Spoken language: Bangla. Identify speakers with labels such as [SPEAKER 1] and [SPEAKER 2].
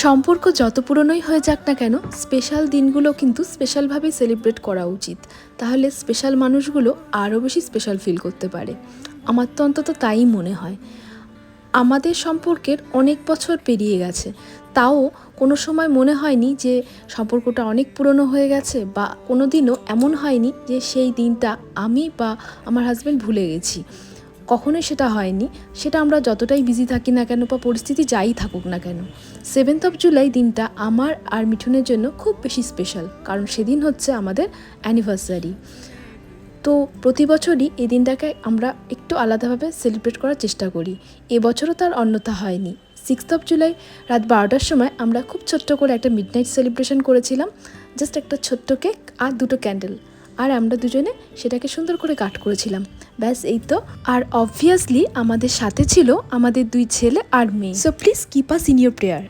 [SPEAKER 1] সম্পর্ক যত পুরনোই হয়ে যাক না কেন, স্পেশাল দিনগুলো কিন্তু স্পেশালভাবেই সেলিব্রেট করা উচিত। তাহলে স্পেশাল মানুষগুলো আরও বেশি স্পেশাল ফিল করতে পারে। আমার তো অন্তত তাই মনে হয়। আমাদের সম্পর্কের অনেক বছর পেরিয়ে গেছে, তাও কোনো সময় মনে হয়নি যে সম্পর্কটা অনেক পুরনো হয়ে গেছে, বা কোনো দিনও এমন হয়নি যে সেই দিনটা আমি বা আমার হাজব্যান্ড ভুলে গেছি। কখনোই সেটা হয়নি। সেটা আমরা যতটাই বিজি থাকি না কেন বা পরিস্থিতি যাই থাকুক না কেন, 7th অফ জুলাই দিনটা আমার আর মিঠুনের জন্য খুব বেশি স্পেশাল, কারণ সেদিন হচ্ছে আমাদের অ্যানিভার্সারি। তো প্রতি বছরই এই দিনটাকে আমরা একটু আলাদাভাবে সেলিব্রেট করার চেষ্টা করি। এবছরও তার অন্যথা হয়নি। 6th অফ জুলাই রাত 12টার সময় আমরা খুব ছোট্ট করে একটা মিডনাইট সেলিব্রেশন করেছিলাম। জাস্ট একটা ছোট্ট কেক আর দুটো ক্যান্ডেল, আর আমরা দুজনে সেটাকে সুন্দর করে কাট করেছিলাম। ব্যাস এই তো। আর অবভিয়াসলি আমাদের সাথে ছিল আমাদের 2 ছেলে আর মেয়ে। So please keep us in your prayer.